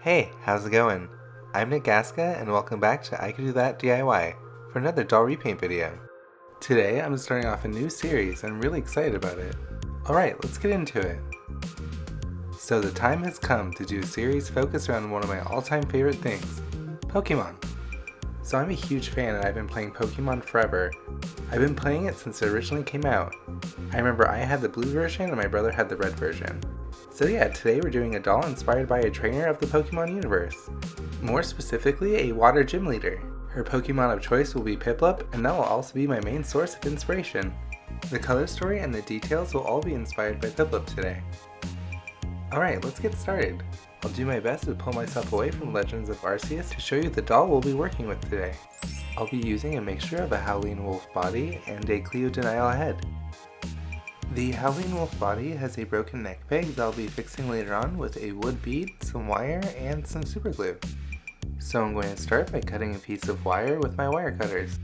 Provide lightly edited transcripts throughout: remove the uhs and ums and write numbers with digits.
Hey, how's it going? I'm Nick Gaska and welcome back to I Could Do That DIY for another doll repaint video. Today I'm starting off a new series and I'm really excited about it. Alright, let's get into it. So the time has come to do a series focused around one of my all-time favorite things, Pokemon. So I'm a huge fan and I've been playing Pokemon forever. I've been playing it since it originally came out. I remember I had the blue version and my brother had the red version. So yeah, today we're doing a doll inspired by a trainer of the Pokemon universe. More specifically, a water gym leader. Her Pokemon of choice will be Piplup, and that will also be my main source of inspiration. The color story and the details will all be inspired by Piplup today. Alright, let's get started. I'll do my best to pull myself away from Legends of Arceus to show you the doll we'll be working with today. I'll be using a mixture of a HOWLEEN wolf body and a CLEO DENILE head. The HOWLEEN wolf body has a broken neck peg that I'll be fixing later on with a wood bead, some wire, and some super glue. So I'm going to start by cutting a piece of wire with my wire cutters.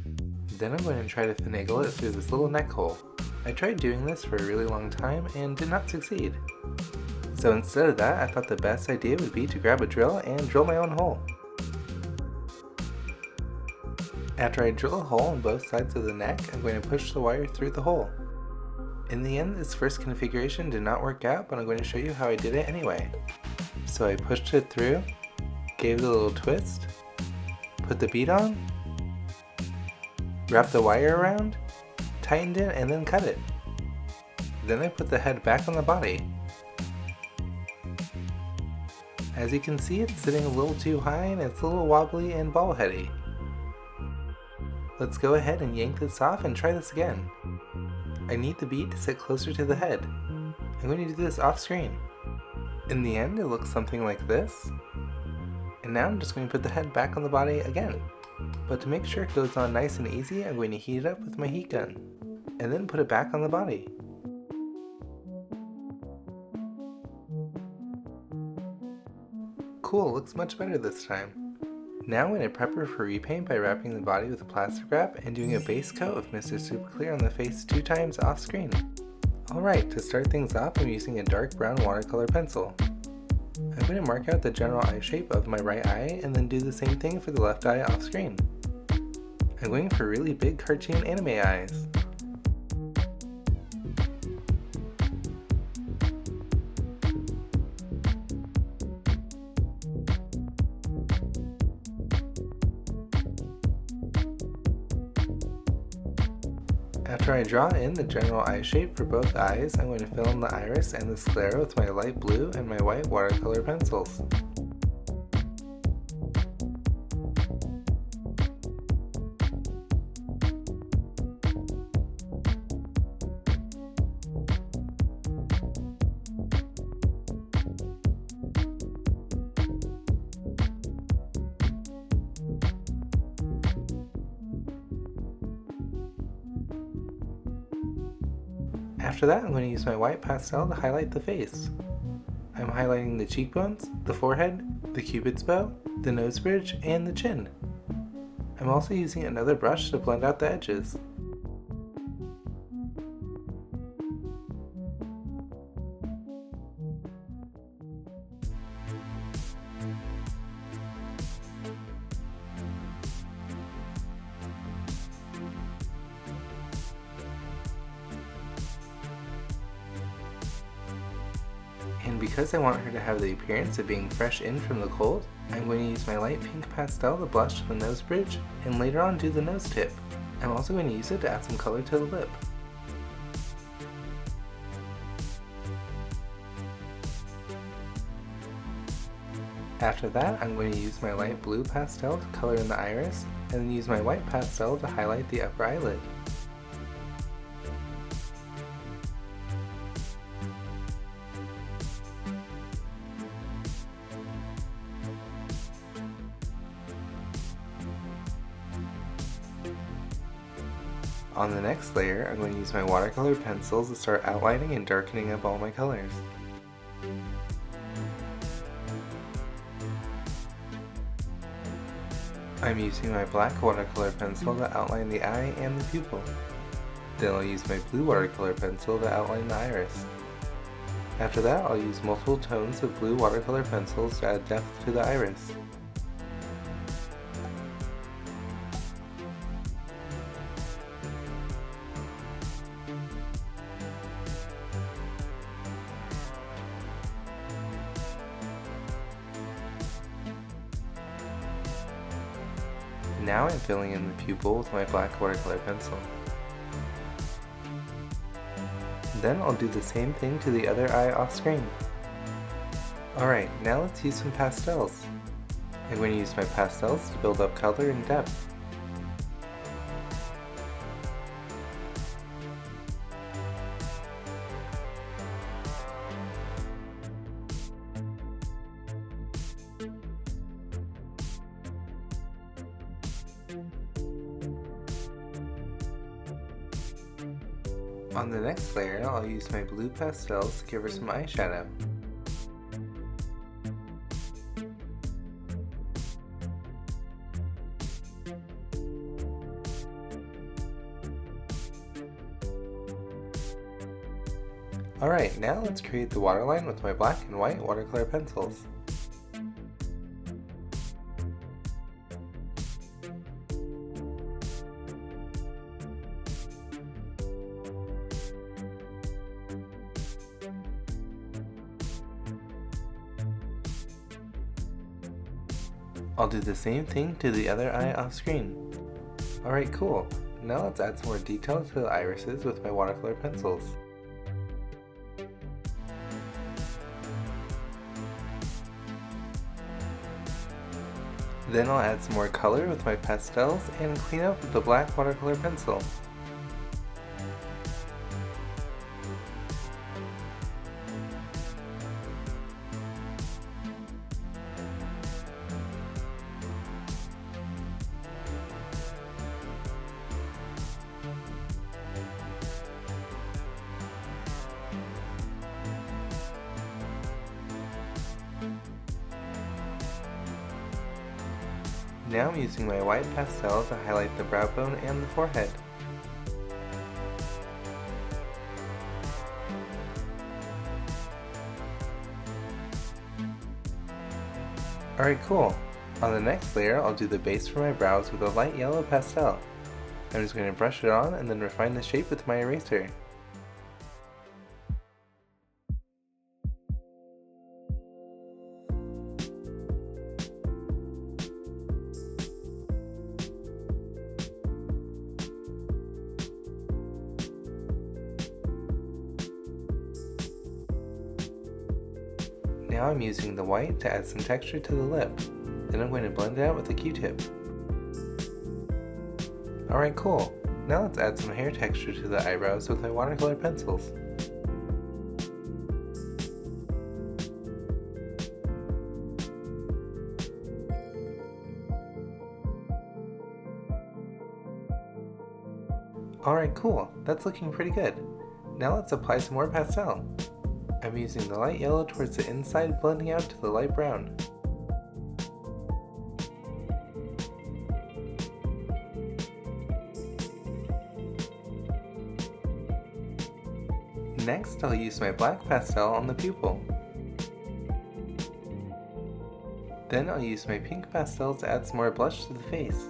Then I'm going to try to finagle it through this little neck hole. I tried doing this for a really long time and did not succeed. So instead of that, I thought the best idea would be to grab a drill and drill my own hole. After I drill a hole on both sides of the neck, I'm going to push the wire through the hole. In the end, this first configuration did not work out, but I'm going to show you how I did it anyway. So I pushed it through, gave it a little twist, put the bead on, wrapped the wire around, tightened it, and then cut it. Then I put the head back on the body. As you can see, it's sitting a little too high and it's a little wobbly and ball heady. Let's go ahead and yank this off and try this again. I need the bead to sit closer to the head. I'm going to do this off screen. In the end, it looks something like this. And now I'm just going to put the head back on the body again. But to make sure it goes on nice and easy, I'm going to heat it up with my heat gun. And then put it back on the body. Cool, looks much better this time. Now I'm going to prep her for repaint by wrapping the body with a plastic wrap and doing a base coat of Mr. Super Clear on the face 2 times off screen. Alright, to start things off, I'm using a dark brown watercolor pencil. I'm going to mark out the general eye shape of my right eye and then do the same thing for the left eye off screen. I'm going for really big cartoon anime eyes. After I draw in the general eye shape for both eyes, I'm going to fill in the iris and the sclera with my light blue and my white watercolor pencils. After that, I'm going to use my white pastel to highlight the face. I'm highlighting the cheekbones, the forehead, the cupid's bow, the nose bridge, and the chin. I'm also using another brush to blend out the edges. And because I want her to have the appearance of being fresh in from the cold, I'm going to use my light pink pastel to blush the nose bridge and later on do the nose tip. I'm also going to use it to add some color to the lip. After that, I'm going to use my light blue pastel to color in the iris and then use my white pastel to highlight the upper eyelid. On the next layer, I'm going to use my watercolor pencils to start outlining and darkening up all my colors. I'm using my black watercolor pencil to outline the eye and the pupil. Then I'll use my blue watercolor pencil to outline the iris. After that, I'll use multiple tones of blue watercolor pencils to add depth to the iris. Now I'm filling in the pupil with my black watercolor pencil. Then I'll do the same thing to the other eye off screen. Alright, now let's use some pastels. I'm going to use my pastels to build up color and depth. On the next layer, I'll use my blue pastels to give her some eyeshadow. Alright, now let's create the waterline with my black and white watercolor pencils. I'll do the same thing to the other eye off screen. Alright, cool. Now let's add some more detail to the irises with my watercolor pencils. Then I'll add some more color with my pastels and clean up with the black watercolor pencil. Now I'm using my white pastel to highlight the brow bone and the forehead. Alright, cool. On the next layer, I'll do the base for my brows with a light yellow pastel. I'm just going to brush it on and then refine the shape with my eraser. Now I'm using the white to add some texture to the lip. Then I'm going to blend it out with a Q-tip. Alright, cool. Now let's add some hair texture to the eyebrows with my watercolor pencils. Alright, cool. That's looking pretty good. Now let's apply some more pastel. I'm using the light yellow towards the inside, blending out to the light brown. Next, I'll use my black pastel on the pupil. Then I'll use my pink pastel to add some more blush to the face.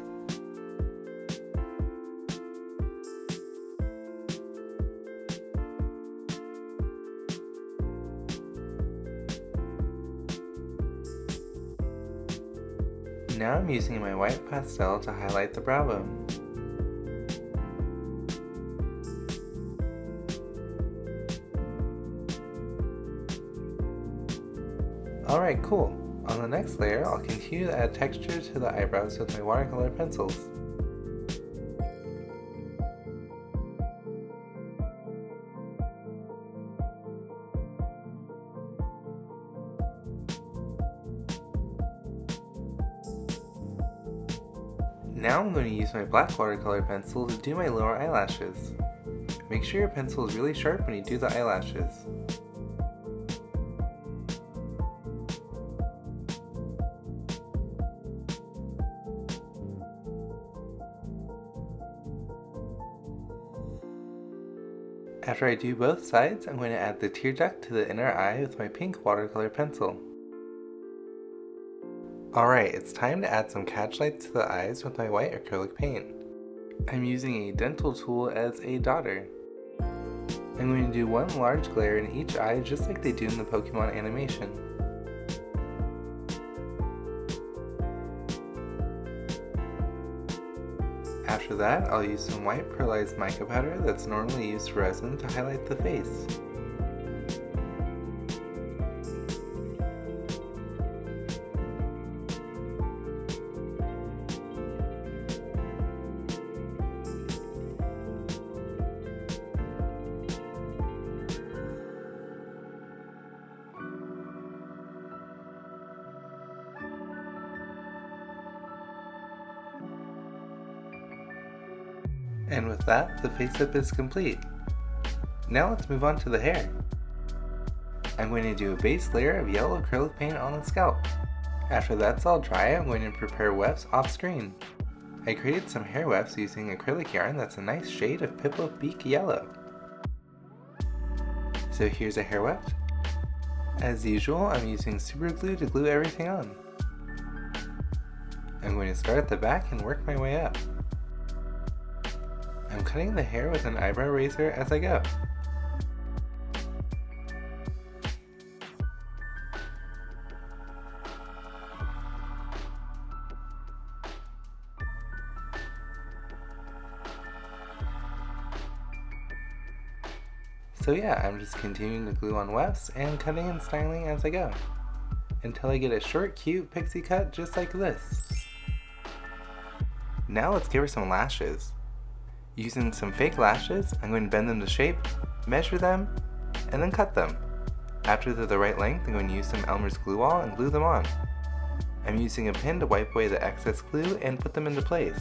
Now I'm using my white pastel to highlight the brow bone. Alright, cool. On the next layer, I'll continue to add texture to the eyebrows with my watercolor pencils. Now I'm going to use my black watercolor pencil to do my lower eyelashes. Make sure your pencil is really sharp when you do the eyelashes. After I do both sides, I'm going to add the tear duct to the inner eye with my pink watercolor pencil. Alright, it's time to add some catch lights to the eyes with my white acrylic paint. I'm using a dental tool as a dotter. I'm going to do one large glare in each eye just like they do in the Pokemon animation. After that, I'll use some white pearlized mica powder that's normally used for resin to highlight the face. And with that, the face-up is complete. Now let's move on to the hair. I'm going to do a base layer of yellow acrylic paint on the scalp. After that's all dry, I'm going to prepare wefts off screen. I created some hair wefts using acrylic yarn that's a nice shade of Piplup Beak Yellow. So here's a hair weft. As usual, I'm using super glue to glue everything on. I'm going to start at the back and work my way up. I'm cutting the hair with an eyebrow razor as I go. So yeah, I'm just continuing to glue on wefts and cutting and styling as I go, until I get a short, cute pixie cut just like this. Now let's give her some lashes. Using some fake lashes, I'm going to bend them to shape, measure them, and then cut them. After they're the right length, I'm going to use some Elmer's glue wall and glue them on. I'm using a pin to wipe away the excess glue and put them into place.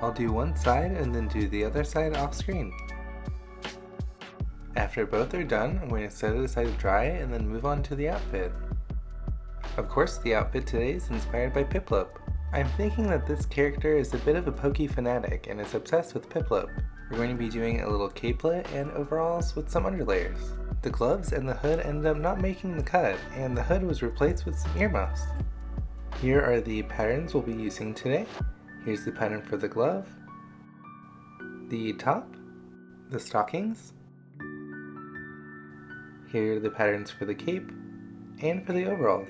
I'll do one side and then do the other side off screen. After both are done, I'm going to set it aside to dry and then move on to the outfit. Of course, the outfit today is inspired by Piplup. I'm thinking that this character is a bit of a Poké-Fanatic and is obsessed with Piplup. We're going to be doing a little capelet and overalls with some underlayers. The gloves and the hood ended up not making the cut, and the hood was replaced with some earmuffs. Here are the patterns we'll be using today. Here's the pattern for the glove, the top, the stockings. Here are the patterns for the cape, and for the overalls.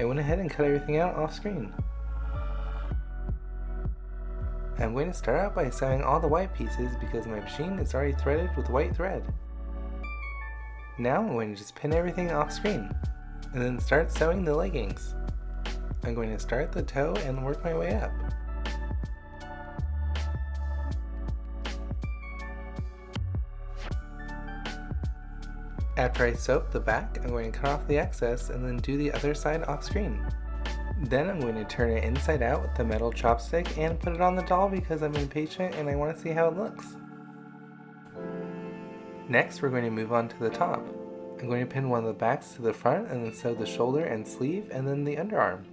I went ahead and cut everything out off screen. I'm going to start out by sewing all the white pieces because my machine is already threaded with white thread. Now I'm going to just pin everything off screen, and then start sewing the leggings. I'm going to start at the toe and work my way up. After I sew up the back, I'm going to cut off the excess and then do the other side off screen. Then I'm going to turn it inside out with the metal chopstick and put it on the doll because I'm impatient and I want to see how it looks. Next, we're going to move on to the top. I'm going to pin one of the backs to the front and then sew the shoulder and sleeve and then the underarm.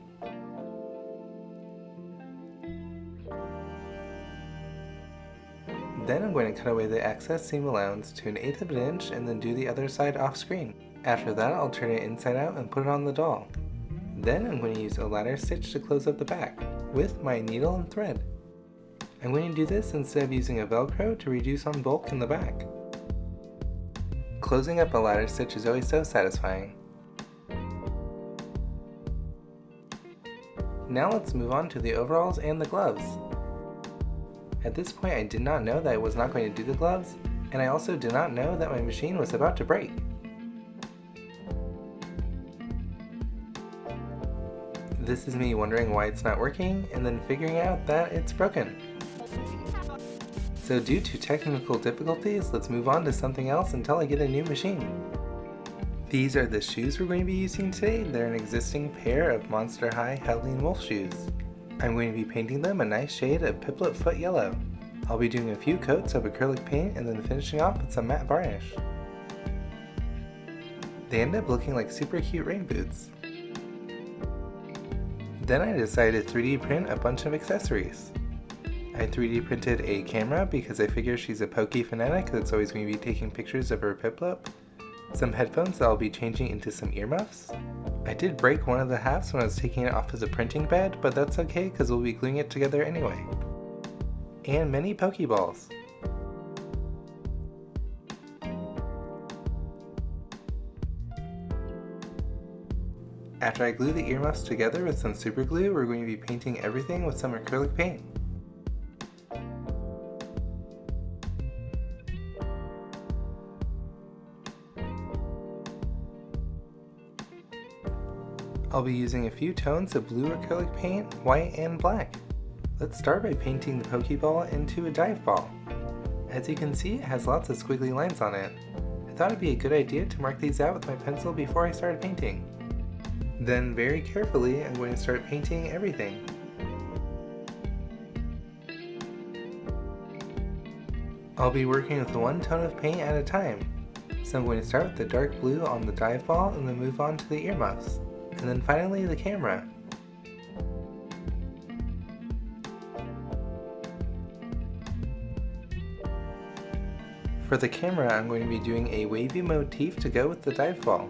Then I'm going to cut away the excess seam allowance to 1/8 of an inch and then do the other side off screen. After that, I'll turn it inside out and put it on the doll. Then I'm going to use a ladder stitch to close up the back with my needle and thread. I'm going to do this instead of using a Velcro to reduce on bulk in the back. Closing up a ladder stitch is always so satisfying. Now let's move on to the overalls and the gloves. At this point, I did not know that I was not going to do the gloves, and I also did not know that my machine was about to break. This is me wondering why it's not working, and then figuring out that it's broken. So due to technical difficulties, let's move on to something else until I get a new machine. These are the shoes we're going to be using today. They're an existing pair of Monster High HOWLEEN wolf shoes. I'm going to be painting them a nice shade of Piplup Foot Yellow. I'll be doing a few coats of acrylic paint and then finishing off with some matte varnish. They end up looking like super cute rain boots. Then I decided to 3D print a bunch of accessories. I 3D printed a camera because I figure she's a Poké-Fanatic that's always going to be taking pictures of her Piplup. Some headphones that I'll be changing into some earmuffs. I did break one of the halves when I was taking it off of the printing bed, but that's okay because we'll be gluing it together anyway. And many Pokeballs. After I glue the earmuffs together with some super glue, we're going to be painting everything with some acrylic paint. I'll be using a few tones of blue acrylic paint, white, and black. Let's start by painting the Pokeball into a dive ball. As you can see, it has lots of squiggly lines on it. I thought it'd be a good idea to mark these out with my pencil before I started painting. Then very carefully, I'm going to start painting everything. I'll be working with one tone of paint at a time. So I'm going to start with the dark blue on the dive ball and then move on to the earmuffs. And then finally the camera. For the camera, I'm going to be doing a wavy motif to go with the dive ball.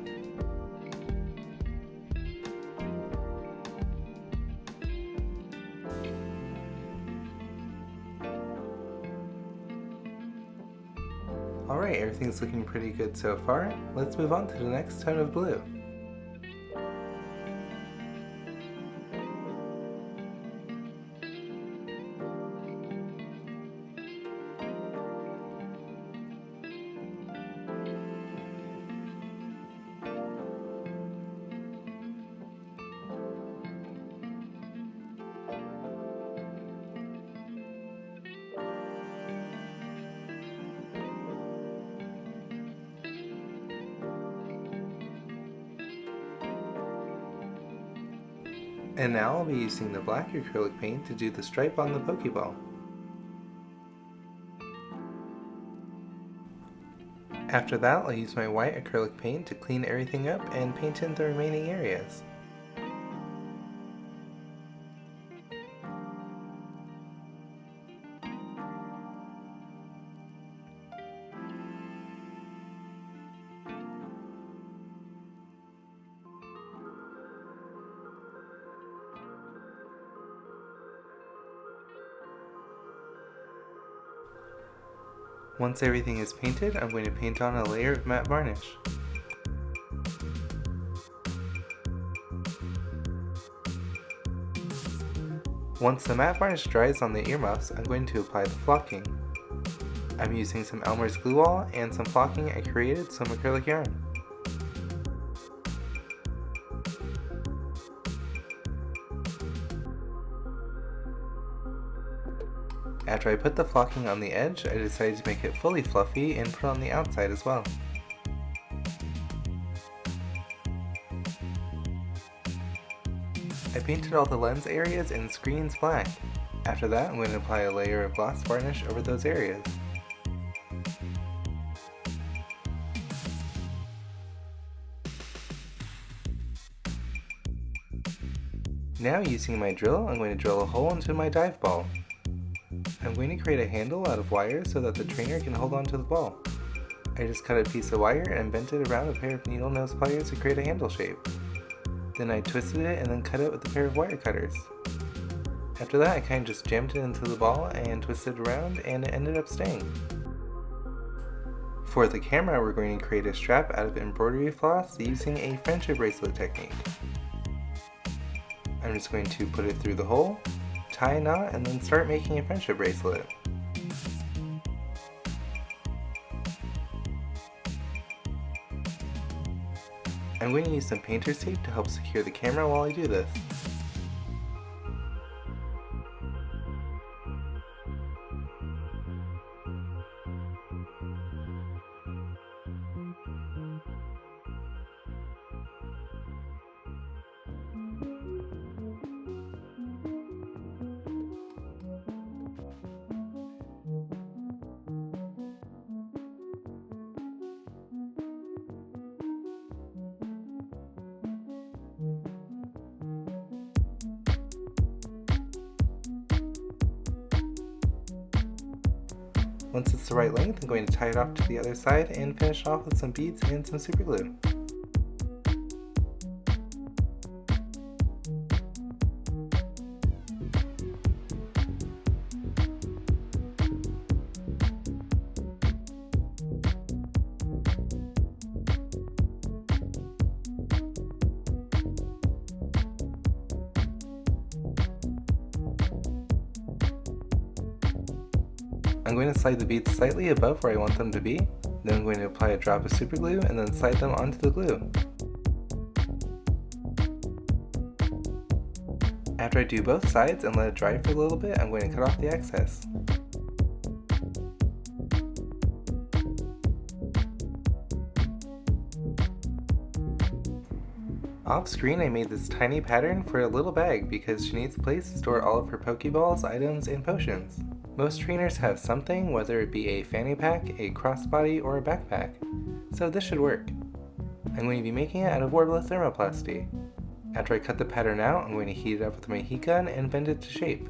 Alright, everything's looking pretty good so far. Let's move on to the next tone of blue. And now I'll be using the black acrylic paint to do the stripe on the Pokeball. After that, I'll use my white acrylic paint to clean everything up and paint in the remaining areas. Once everything is painted, I'm going to paint on a layer of matte varnish. Once the matte varnish dries on the earmuffs, I'm going to apply the flocking. I'm using some Elmer's glue wall and some flocking I created some acrylic yarn. After I put the flocking on the edge, I decided to make it fully fluffy and put it on the outside as well. I painted all the lens areas and screens black. After that, I'm going to apply a layer of gloss varnish over those areas. Now, using my drill, I'm going to drill a hole into my dive ball. I'm going to create a handle out of wire so that the trainer can hold on to the ball. I just cut a piece of wire and bent it around a pair of needle nose pliers to create a handle shape. Then I twisted it and then cut it with a pair of wire cutters. After that, I kind of just jammed it into the ball and twisted around, and it ended up staying. For the camera, we're going to create a strap out of embroidery floss using a friendship bracelet technique. I'm just going to put it through the hole, tie a knot, and then start making a friendship bracelet. I'm going to use some painter's tape to help secure the camera while I do this. Once it's the right length, I'm going to tie it off to the other side and finish off with some beads and some super glue. I'm going to slide the beads slightly above where I want them to be, then I'm going to apply a drop of super glue and then slide them onto the glue. After I do both sides and let it dry for a little bit, I'm going to cut off the excess. Off screen, I made this tiny pattern for a little bag because she needs a place to store all of her Pokeballs, items, and potions. Most trainers have something, whether it be a fanny pack, a crossbody, or a backpack, so this should work. I'm going to be making it out of Warbler thermoplasty. After I cut the pattern out, I'm going to heat it up with my heat gun and bend it to shape.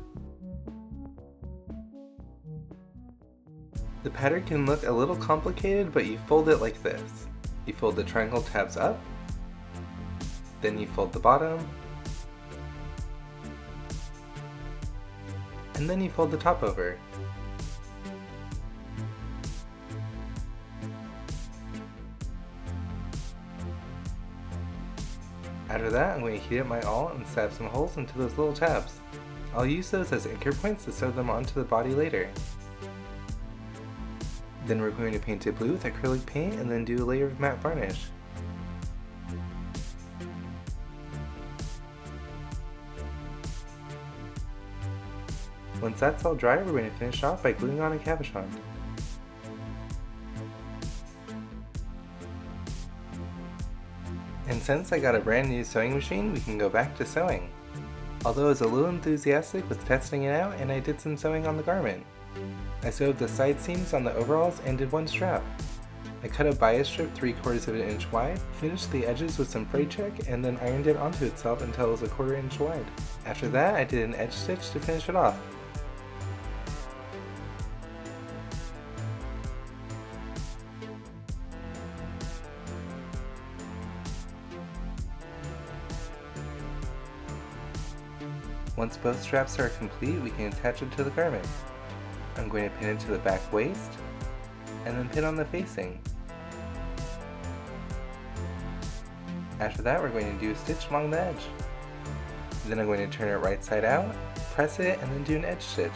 The pattern can look a little complicated, but you fold it like this. You fold the triangle tabs up, then you fold the bottom, and then you fold the top over. After that, I'm going to heat up my awl and stab some holes into those little tabs. I'll use those as anchor points to sew them onto the body later. Then we're going to paint it blue with acrylic paint and then do a layer of matte varnish. Once that's all dry, we're going to finish off by gluing on a cabochon. And since I got a brand new sewing machine, we can go back to sewing. Although I was a little enthusiastic with testing it out, and I did some sewing on the garment. I sewed the side seams on the overalls and did one strap. I cut a bias strip 3/4 of an inch wide, finished the edges with some fray check, and then ironed it onto itself until it was 1/4 inch wide. After that, I did an edge stitch to finish it off. Once both straps are complete, we can attach it to the garment. I'm going to pin it to the back waist, and then pin on the facing. After that, we're going to do a stitch along the edge. Then I'm going to turn it right side out, press it, and then do an edge stitch.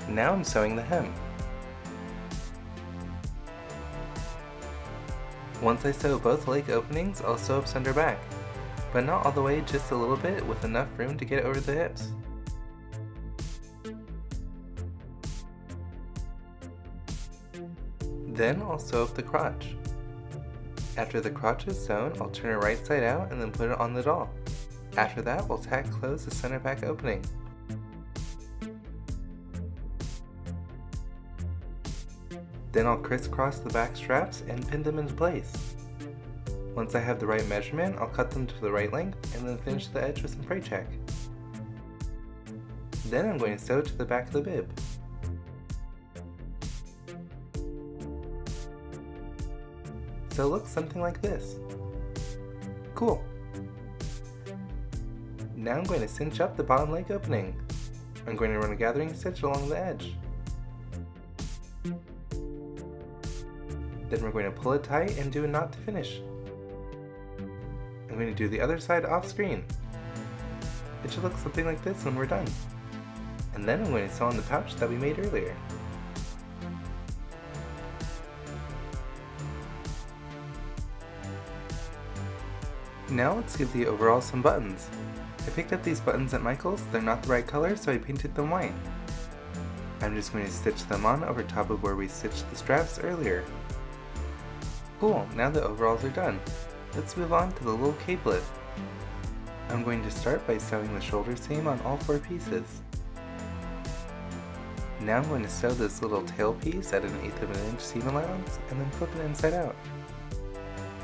Now I'm sewing the hem. Once I sew both leg openings, I'll sew up center back, but not all the way, just a little bit with enough room to get over the hips. Then I'll sew up the crotch. After the crotch is sewn, I'll turn it right side out and then put it on the doll. After that, we'll tack close the center back opening. Then I'll crisscross the back straps and pin them into place. Once I have the right measurement, I'll cut them to the right length and then finish the edge with some fray check. Then I'm going to sew to the back of the bib. So it looks something like this. Cool! Now I'm going to cinch up the bottom leg opening. I'm going to run a gathering stitch along the edge. Then we're going to pull it tight and do a knot to finish. I'm going to do the other side off screen. It should look something like this when we're done. And then I'm going to sew on the pouch that we made earlier. Now let's give the overalls some buttons. I picked up these buttons at Michael's. They're not the right color, so I painted them white. I'm just going to stitch them on over top of where we stitched the straps earlier. Cool, now the overalls are done. Let's move on to the little capelet. I'm going to start by sewing the shoulder seam on all 4 pieces. Now I'm going to sew this little tail piece at 1/8 of an inch seam allowance and then flip it inside out.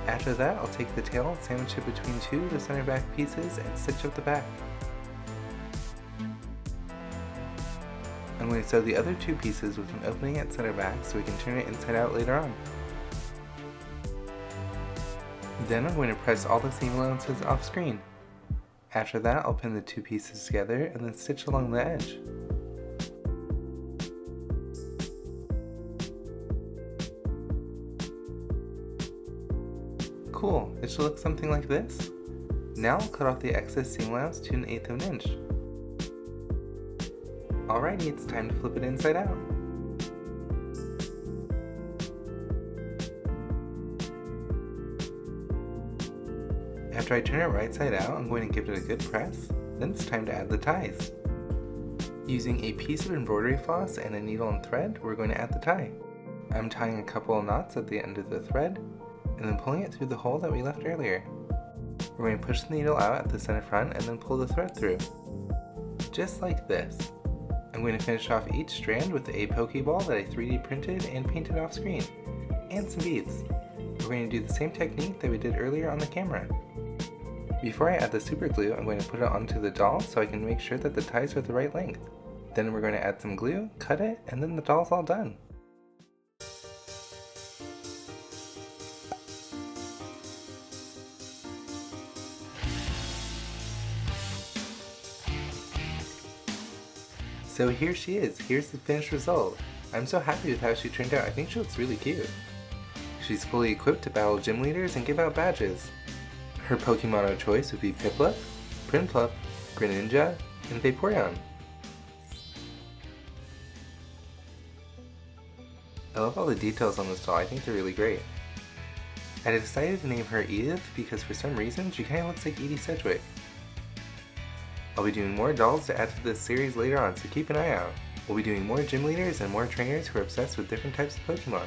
After that, I'll take the tail and sandwich it between 2 of the center back pieces and stitch up the back. I'm going to sew the other two pieces with an opening at center back so we can turn it inside out later on. Then I'm going to press all the seam allowances off screen. After that, I'll pin the two pieces together and then stitch along the edge. Cool, it should look something like this. Now I'll cut off the excess seam allowance to 1/8 of an inch. Alrighty, it's time to flip it inside out. After I turn it right side out, I'm going to give it a good press. Then it's time to add the ties. Using a piece of embroidery floss and a needle and thread, we're going to add the tie. I'm tying a couple of knots at the end of the thread, and then pulling it through the hole that we left earlier. We're going to push the needle out at the center front and then pull the thread through. Just like this. I'm going to finish off each strand with a Pokeball that I 3D printed and painted off screen, and some beads. We're going to do the same technique that we did earlier on the camera. Before I add the super glue, I'm going to put it onto the doll so I can make sure that the ties are the right length. Then we're going to add some glue, cut it, and then the doll's all done. So here she is, here's the finished result. I'm so happy with how she turned out, I think she looks really cute. She's fully equipped to battle gym leaders and give out badges. Her Pokemon of choice would be Piplup, Prinplup, Greninja, and Vaporeon. I love all the details on this doll, I think they're really great. I decided to name her Edith because for some reason she kinda looks like Edie Sedgwick. I'll be doing more dolls to add to this series later on, so keep an eye out. We'll be doing more gym leaders and more trainers who are obsessed with different types of Pokemon.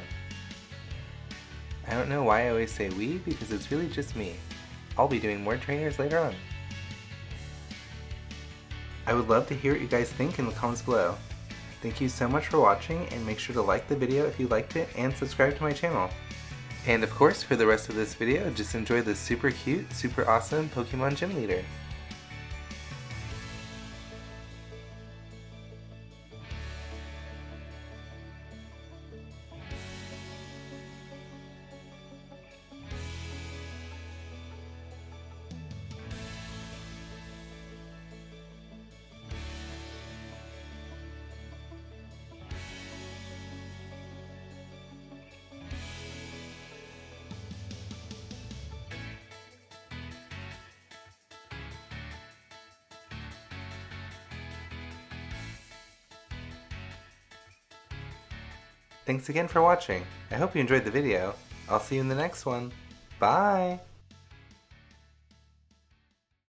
I don't know why I always say we, because it's really just me. I'll be doing more trainers later on. I would love to hear what you guys think in the comments below. Thank you so much for watching, and make sure to like the video if you liked it and subscribe to my channel. And of course, for the rest of this video, just enjoy this super cute, super awesome Pokemon Gym Leader. Thanks again for watching. I hope you enjoyed the video. I'll see you in the next one. Bye!